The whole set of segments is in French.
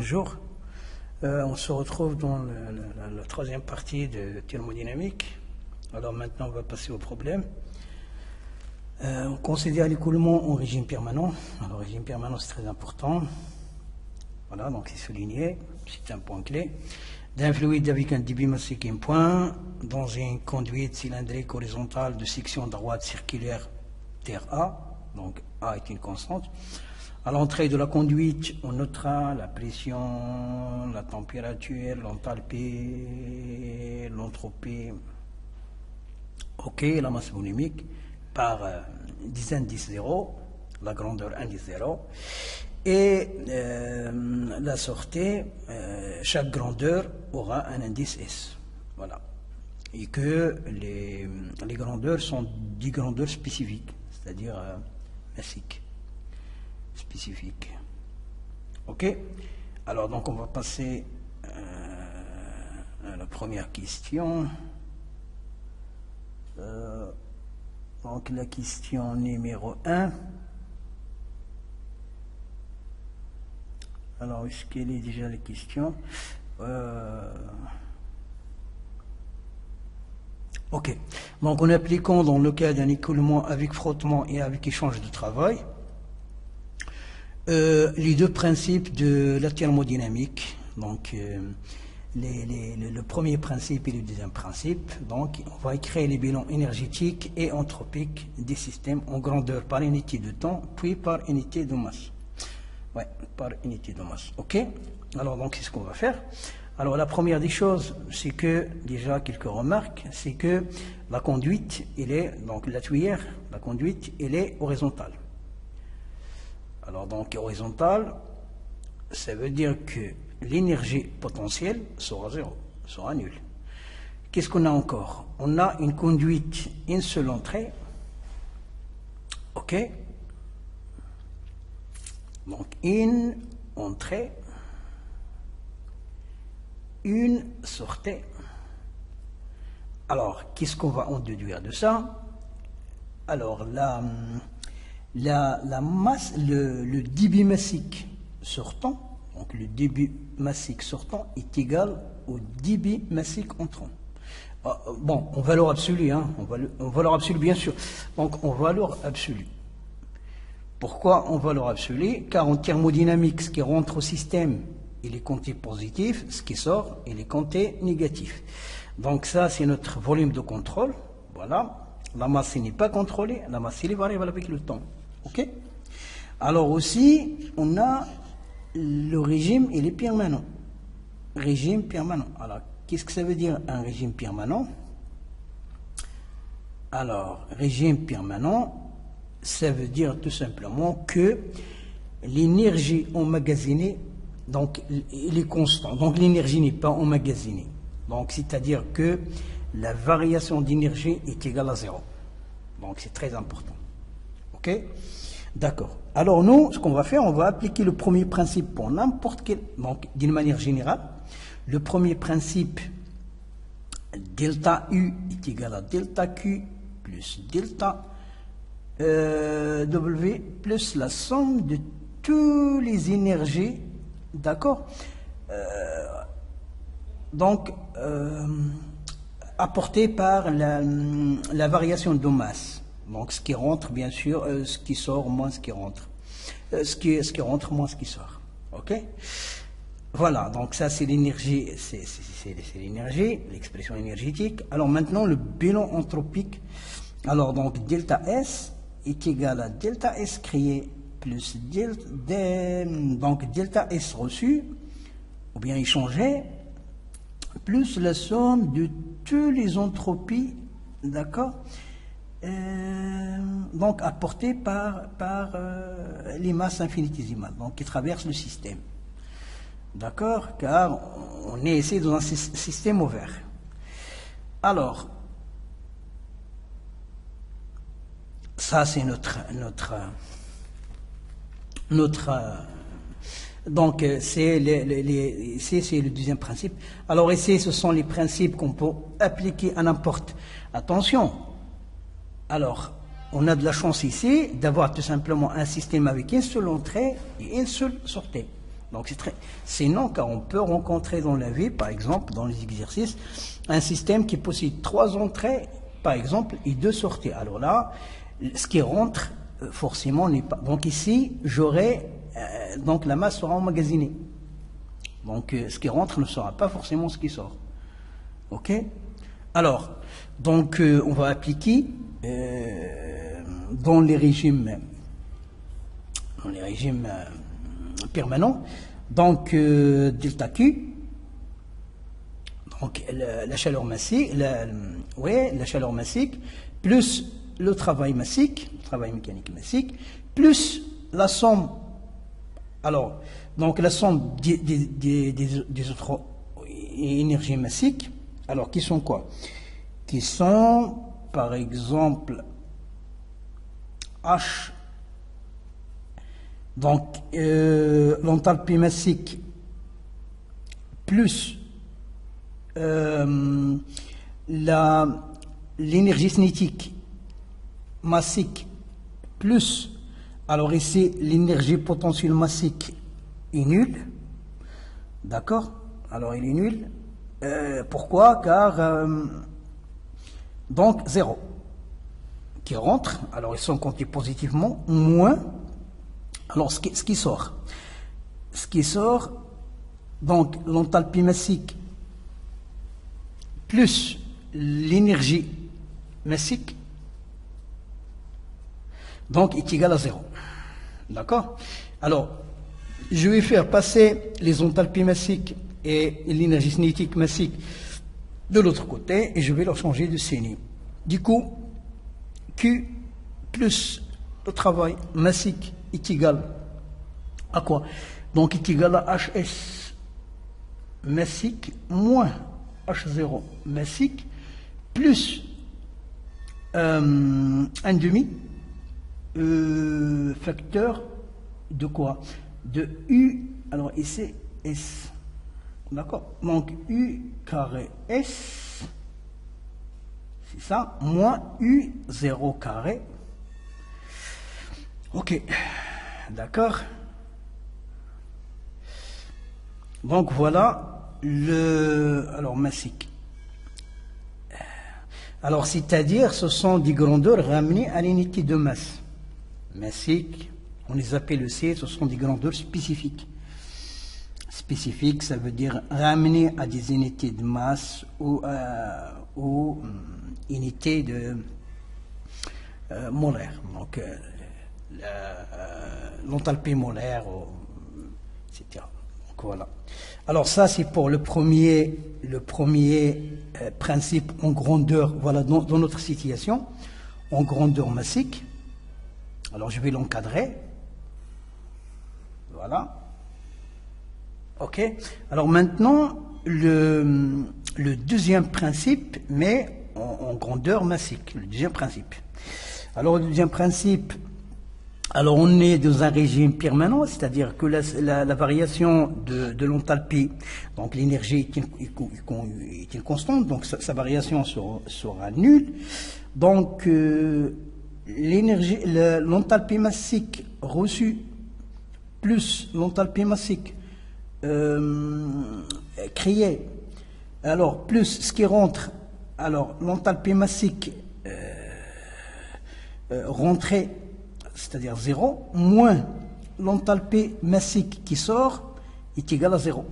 bonjour. On se retrouve dans la troisième partie de thermodynamique. Alors maintenant, on va passer au problème. On considère l'écoulement en régime permanent. Alors, régime permanent, c'est très important. Voilà, donc c'est souligné, c'est un point clé. D'un fluide avec un débit massique en point, dans une conduite cylindrique horizontale de section droite circulaire terre A, donc A est une constante. À l'entrée de la conduite, on notera la pression, la température, l'enthalpie, l'entropie, OK, la masse volumique par des indices 0, la grandeur indice 0, et la sortie, chaque grandeur aura un indice S. Voilà. Et que les grandeurs sont des grandeurs spécifiques, c'est-à-dire massiques. Spécifique. Ok. Alors donc on va passer à la première question. Donc la question numéro 1. Alors est-ce qu'elle est déjà la question? Ok. Donc en appliquant dans le cas d'un écoulement avec frottement et avec échange de travail, les deux principes de la thermodynamique, donc le premier principe et le deuxième principe, donc on va créer les bilans énergétiques et anthropiques des systèmes en grandeur par unité de temps, puis par unité de masse. Ouais, par unité de masse. Ok. Alors donc c'est ce qu'on va faire. Alors la première des choses, c'est que déjà quelques remarques, c'est que la conduite, elle est donc la tuyère, la conduite, elle est horizontale. Alors donc horizontale, ça veut dire que l'énergie potentielle sera zéro, sera nulle. Qu'est-ce qu'on a encore? On a une conduite, une seule entrée. Ok. Donc une entrée, une sortie. Alors qu'est-ce qu'on va en déduire de ça? Alors la masse, le débit massique sortant, donc le débit massique sortant est égal au débit massique entrant. Bon, en valeur absolue, hein, en valeur absolue bien sûr. Donc en valeur absolue. Pourquoi en valeur absolue? Car en thermodynamique, ce qui rentre au système, il est compté positif, ce qui sort, il est compté négatif. Donc ça, c'est notre volume de contrôle. Voilà. La masse n'est pas contrôlée, la masse est variable avec le temps. Ok. Alors aussi, on a le régime, il est permanent. Régime permanent. Alors, qu'est-ce que ça veut dire un régime permanent? Alors, régime permanent, ça veut dire tout simplement que l'énergie emmagasinée, donc, il est constant. Donc, l'énergie n'est pas emmagasinée. Donc, c'est-à-dire que la variation d'énergie est égale à 0. Donc, c'est très important. Ok? D'accord. Alors, nous, ce qu'on va faire, on va appliquer le premier principe pour n'importe quel... Donc, d'une manière générale, le premier principe, delta U est égal à delta Q plus delta W plus la somme de toutes les énergies, d'accord, donc apportées par la variation de masse. Donc ce qui rentre, bien sûr, ce qui sort moins ce qui rentre. Ce qui rentre moins ce qui sort. Ok? Voilà, donc ça c'est l'énergie, c'est l'énergie, l'expression énergétique. Alors maintenant le bilan anthropique. Alors donc delta S est égal à delta S créé plus donc delta S reçu, ou bien échangé, plus la somme de toutes les entropies, d'accord, donc apportées par les masses infinitésimales, donc qui traversent le système. D'accord, car on est ici dans un système ouvert. Alors, ça c'est donc c'est le deuxième principe. Alors ici, ce sont les principes qu'on peut appliquer à n'importe. Attention. Alors, on a de la chance ici d'avoir tout simplement un système avec une seule entrée et une seule sortie. Donc sinon, car on peut rencontrer dans la vie, par exemple, dans les exercices, un système qui possède 3 entrées, par exemple, et 2 sorties. Alors là, ce qui rentre, forcément, n'est pas. Donc ici, j'aurai, donc la masse sera emmagasinée. Donc ce qui rentre ne sera pas forcément ce qui sort. Ok? Alors, donc on va appliquer dans les régimes permanents, donc delta Q, donc la chaleur massique, la chaleur massique, plus le travail massique, le travail mécanique massique, plus la somme, alors, donc la somme des autres énergies massiques, alors qui sont quoi? Qui sont, par exemple, H, donc l'enthalpie massique plus l'énergie cinétique massique plus, alors ici l'énergie potentielle massique est nulle, d'accord? Alors il est nul. Pourquoi? Car donc 0 qui rentre, alors ils sont comptés positivement, moins, alors ce qui sort, donc l'enthalpie massique plus l'énergie massique, donc est égal à 0. D'accord? Alors, je vais faire passer les enthalpies massiques et l'énergie cinétique massique de l'autre côté et je vais leur changer de signe. Du coup, Q plus le travail massique est égal à quoi? Donc est égal à HS massique moins H0 massique plus un demi facteur de quoi? De U, alors ici S, d'accord? Donc U carré S, c'est ça, moins U0 carré, ok, d'accord? Donc voilà alors massique. Alors c'est-à-dire ce sont des grandeurs ramenées à l'unité de masse. Massique, on les appelle aussi, ce sont des grandeurs spécifiques. Spécifique, ça veut dire ramener à des unités de masse ou unités de molaire. Donc l'enthalpie molaire, etc. Donc voilà. Alors ça c'est pour le premier principe en grandeur, voilà, dans notre situation, en grandeur massique. Alors je vais l'encadrer. Voilà. Ok. Alors maintenant, le deuxième principe, mais en grandeur massique. Le deuxième principe. Alors le deuxième principe, alors on est dans un régime permanent, c'est-à-dire que la variation de l'enthalpie, donc l'énergie est une constante, donc sa variation sera nulle. Donc l'enthalpie massique reçue plus l'enthalpie massique créée, alors plus ce qui rentre, alors l'enthalpie massique rentrée, c'est-à-dire 0, moins l'enthalpie massique qui sort est égal à 0.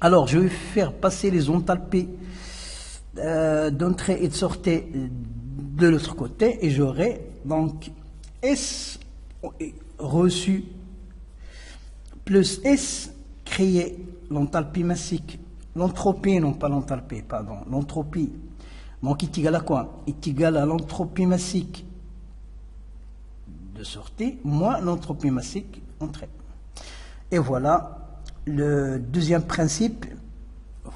Alors je vais faire passer les enthalpies d'entrée et de sortie de l'autre côté et j'aurai donc S reçu plus S créé, l'enthalpie massique, l'entropie, non pas l'enthalpie, pardon, l'entropie, donc est égal à quoi? Est égal à l'entropie massique de sortie moins l'entropie massique entrée. Et voilà le deuxième principe,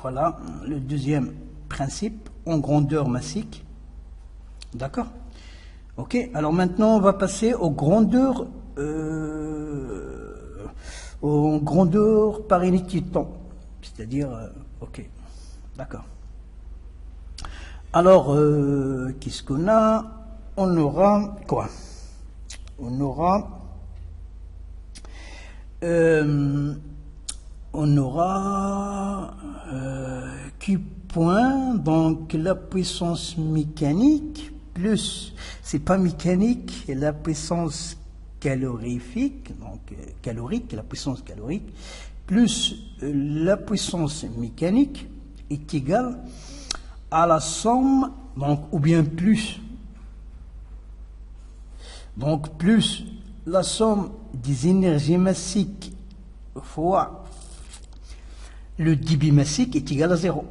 voilà le deuxième principe en grandeur massique. D'accord? Ok, alors maintenant on va passer aux grandeurs par unité de temps, c'est-à-dire ok, d'accord. Alors qu'est-ce qu'on a? On aura quoi? On aura on aura Q point, donc la puissance mécanique, plus, c'est pas mécanique, la puissance calorifique, donc calorique, la puissance calorique, plus la puissance mécanique est égale à la somme, donc, ou bien plus, donc plus la somme des énergies massiques fois le débit massique est égal à 0.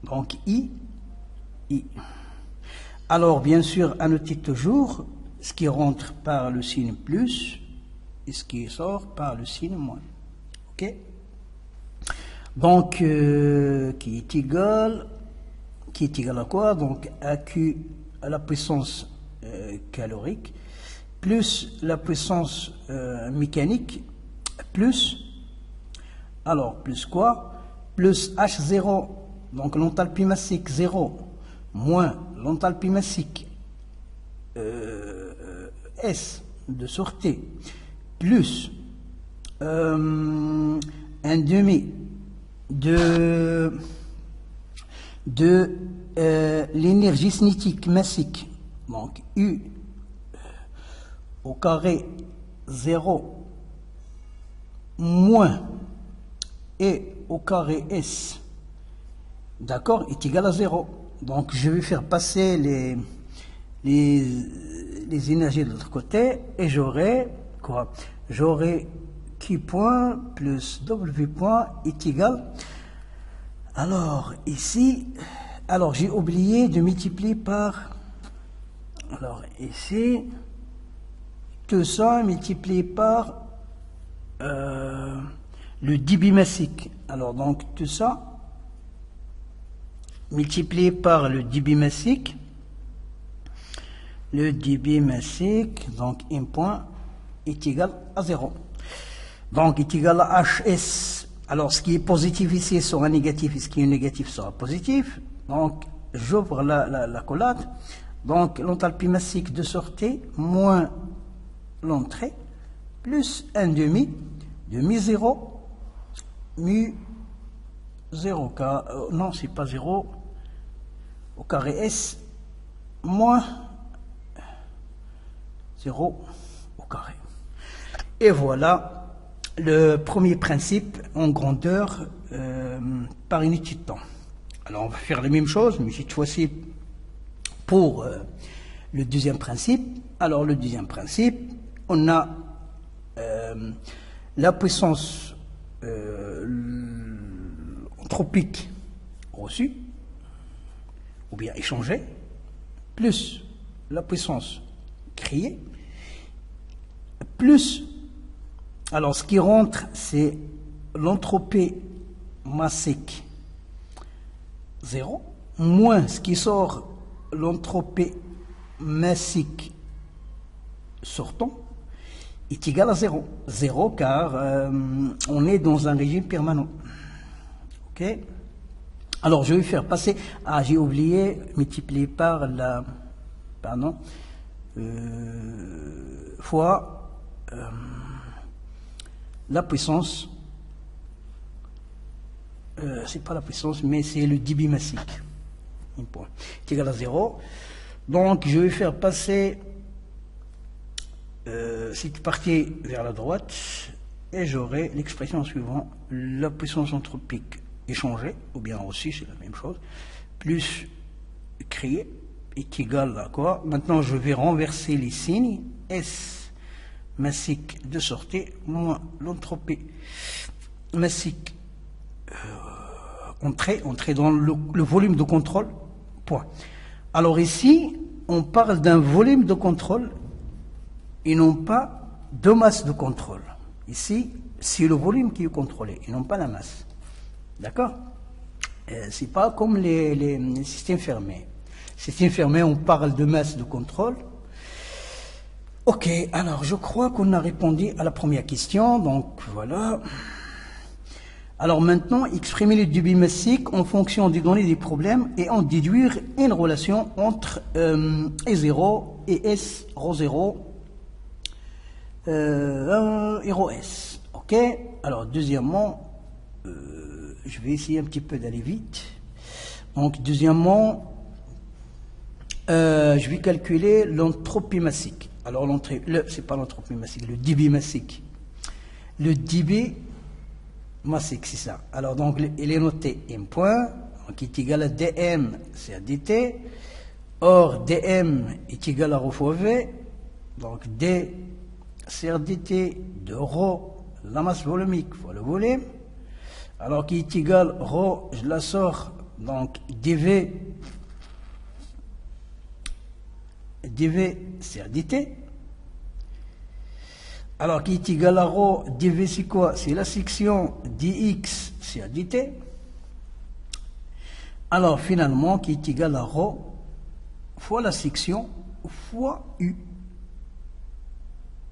Donc I. Alors bien sûr, à noter toujours ce qui rentre par le signe plus et ce qui sort par le signe moins. Ok? Donc qui est égal à quoi? Donc à Q, à la puissance calorique, plus la puissance mécanique, plus, alors plus quoi? Plus H0, donc l'enthalpie massique 0, moins l'enthalpie massique S de sortie, plus un demi de l'énergie cinétique massique, donc U au carré 0 moins E au carré S, d'accord, est égal à 0. Donc je vais faire passer les énergies de l'autre côté et j'aurai quoi? J'aurai Q point plus W point est égal. Alors ici, alors j'ai oublié de multiplier par, alors ici, tout ça multiplié par le débit massique. Alors donc tout ça multiplié par le débit massique, donc un point est égal à 0. Donc est égal à HS. Alors ce qui est positif ici sera négatif et ce qui est négatif sera positif. Donc j'ouvre la collade. Donc l'enthalpie massique de sortie moins l'entrée plus un demi de mu 0, mu 0, non c'est pas 0, au carré S, moins 0 au carré. Et voilà le premier principe en grandeur par unité de temps. Alors on va faire la même chose, mais cette fois-ci pour le deuxième principe. Alors le deuxième principe, on a la puissance anthropique reçue, ou bien échangée, plus la puissance créée, plus, alors ce qui rentre, c'est l'entropie massique 0, moins ce qui sort, l'entropie massique sortant, est égal à 0. 0 car on est dans un régime permanent. Ok? Alors je vais faire passer, j'ai oublié, multiplier par la, fois la puissance, c'est pas la puissance, mais c'est le débit massique. Un point. C'est égal à 0. Donc je vais faire passer cette partie vers la droite et j'aurai l'expression suivante, la puissance anthropique échangée, ou bien aussi c'est la même chose, plus créée est égal à quoi? Maintenant je vais renverser les signes, S massique de sortie moins l'entropie massique entrée dans le volume de contrôle, point. Alors ici on parle d'un volume de contrôle et non pas de masse de contrôle. Ici, c'est le volume qui est contrôlé et non pas la masse. D'accord? C'est pas comme les systèmes fermés. Système fermé, on parle de masse de contrôle. Ok, alors je crois qu'on a répondu à la première question. Donc voilà. Alors maintenant, exprimer le débit massique en fonction des données des problèmes et en déduire une relation entre E0 et S, ρ0, et ρs. Ok. Alors deuxièmement, je vais essayer un petit peu d'aller vite. Donc, deuxièmement, je vais calculer l'entropie massique. Alors, c'est pas l'entropie massique, le débit massique. Le débit massique, c'est ça. Alors, donc, il est noté M point, qui est égal à dm, c'est à dt. Or, dm est égal à ρ fois v. Donc, d, c'est à dt de ρ, la masse volumique fois le volume. Alors, qui est égal ρ, je la sors, donc dv, c'est à dt. Alors, qui est égal à ρ, dv c'est quoi? C'est la section dx, c'est à dt. Alors, finalement, qui est égal à ρ fois la section fois u.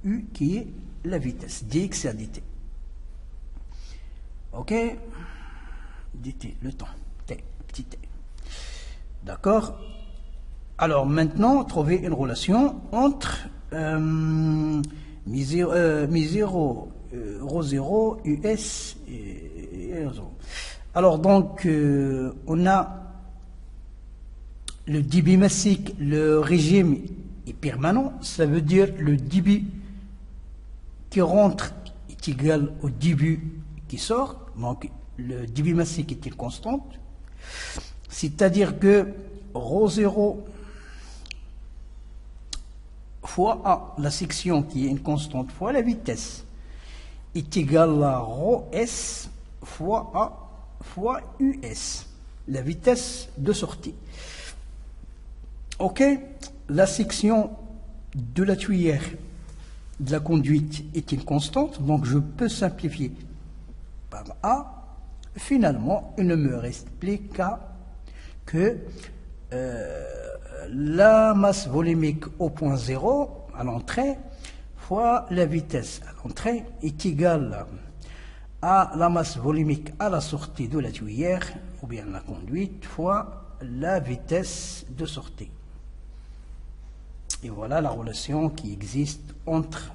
U qui est la vitesse, dx c'est à dt. Ok? dt, le temps, t, petit t. D'accord? Alors, maintenant, trouver une relation entre mi0, ρ0, us et r0. Alors, donc, on a le débit massique, le régime est permanent, ça veut dire le débit qui rentre est égal au débit qui sort, donc le débit massique est une constante, c'est-à-dire que ρ0 fois A, la section qui est une constante fois la vitesse, est égal à ρs fois A fois us, la vitesse de sortie. Ok, la section de la tuyère de la conduite est une constante, donc je peux simplifier par A. Finalement, il ne me reste plus que la masse volumique au point 0 à l'entrée fois la vitesse à l'entrée est égale à la masse volumique à la sortie de la tuyère ou bien la conduite fois la vitesse de sortie. Et voilà la relation qui existe entre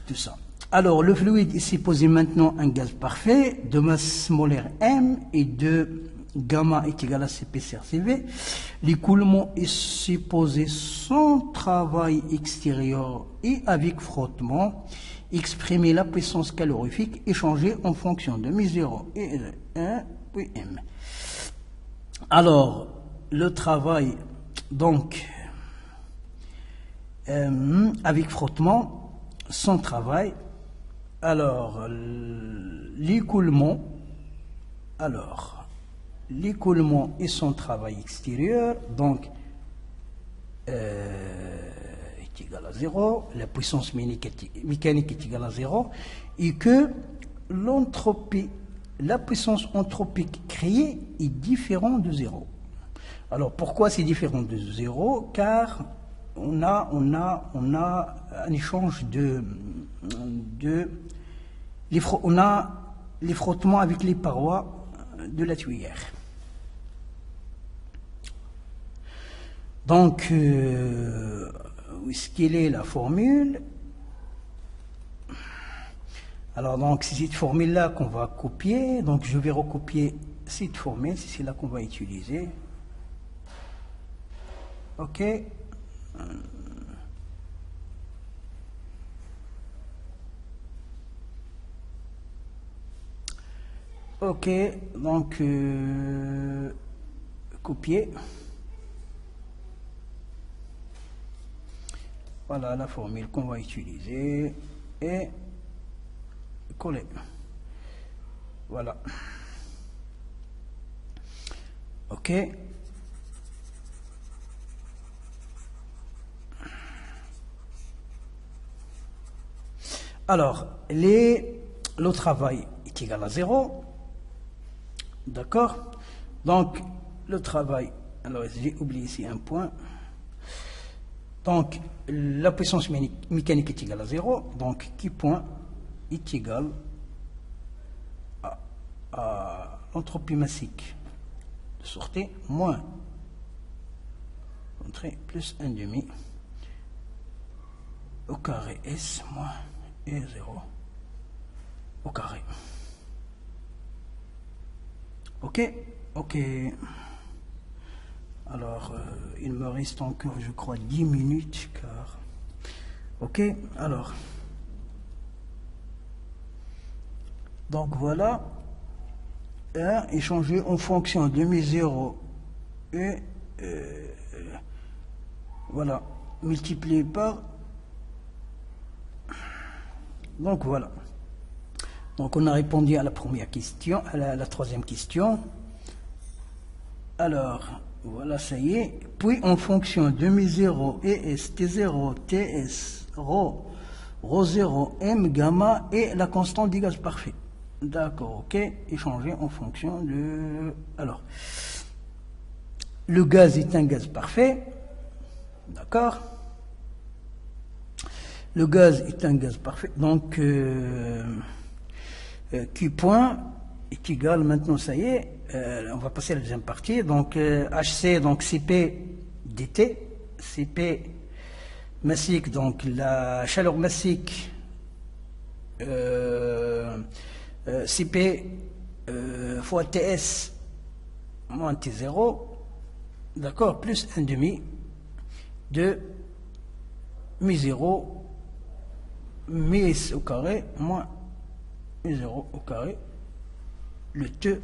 tout ça. Alors, le fluide ici posé maintenant un gaz parfait de masse molaire M et de gamma est égal à Cp sur Cv. L'écoulement est supposé sans travail extérieur et avec frottement. Exprimer la puissance calorifique est changée en fonction de mi0 et 1 puis M. Alors, le travail, donc, avec frottement, sans travail. Alors, l'écoulement et son travail extérieur, donc, est égal à 0, la puissance mécanique est égale à 0, et que l'entropie, la puissance anthropique créée est différente de 0. Alors, pourquoi c'est différent de 0? Car on a un échange on a les frottements avec les parois de la tuyère. Donc, où est-ce qu'elle est la formule? Alors, donc, c'est cette formule-là qu'on va copier. Donc, je vais recopier cette formule, c'est celle-là qu'on va utiliser. Ok. Ok, donc copier. Voilà la formule qu'on va utiliser et coller. Voilà. Ok. Alors, le travail est égal à 0. D'accord? Donc, le travail, alors j'ai oublié ici un point. Donc, la puissance mécanique est égale à 0. Donc, qui point est égal à l'entropie massique de sortie moins l'entrée plus 1 demi au carré S moins E0 au carré. Ok, ok. Alors, il me reste encore, je crois, 10 minutes, car... Ok, alors. Donc, voilà. Et changer en fonction de mes 0 et... voilà, multiplié par... Donc, voilà. Donc, on a répondu à la première question, à la troisième question. Alors... Voilà, ça y est. Puis, en fonction de mes 0, ES, T0, TS, ρ, ρ0, M, gamma et la constante du gaz parfait. D'accord, ok. Échanger en fonction de... Alors, le gaz est un gaz parfait. D'accord. Le gaz est un gaz parfait. Donc, Q point est égal, maintenant, ça y est. On va passer à la deuxième partie. Donc, HC, donc CP dt, CP massique, donc la chaleur massique, CP fois TS moins T0, d'accord, plus 1,5 de mi0, mi au carré, moins mi0 au carré, le T.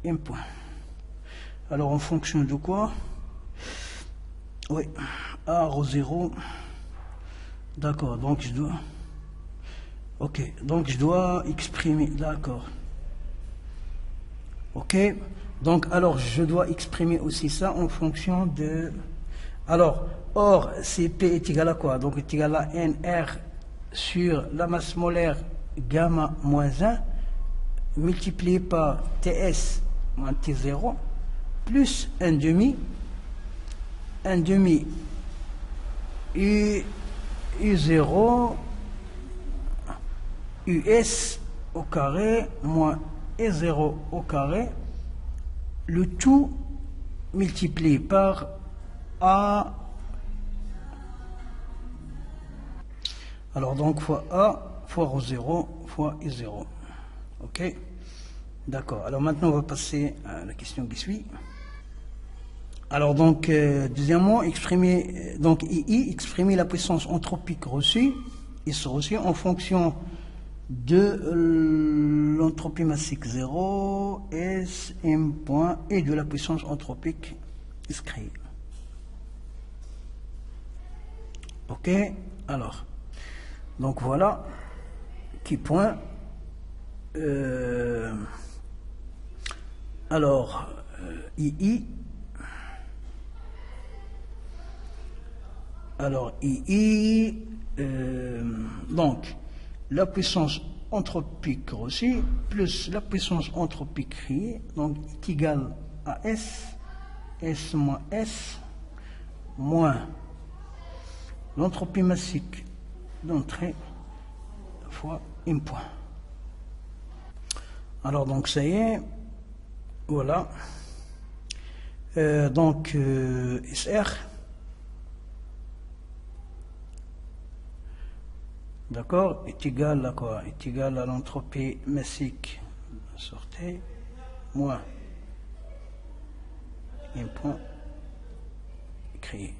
Un point. Alors en fonction de quoi? Oui, A rho 0. D'accord, donc je dois... Ok, donc je dois exprimer... D'accord. Ok, donc alors je dois exprimer aussi ça en fonction de... Alors, or, Cp est égal à quoi? Donc est égal à NR sur la masse molaire gamma moins 1 multiplié par TS moins T0 plus 1,5 U0 US au carré moins E0 au carré, le tout multiplié par A. Alors donc fois A fois ρ0 fois E0. Ok. D'accord. Alors maintenant, on va passer à la question qui suit. Alors donc, deuxièmement, exprimer donc II, exprimer la puissance anthropique reçue, is reçue en fonction de l'entropie massique 0, S, M point, et de la puissance anthropique is créée. Ok. Alors, donc voilà, qui point. Alors, II. Alors, II, donc, la puissance anthropique reçue plus la puissance anthropique créée, donc, est égal à S, S moins S, moins l'entropie massique d'entrée fois un point. Alors, donc, ça y est. Voilà. Donc, SR, d'accord, est égal à quoi? Est égal à l'entropie massique sortie moins un point créé.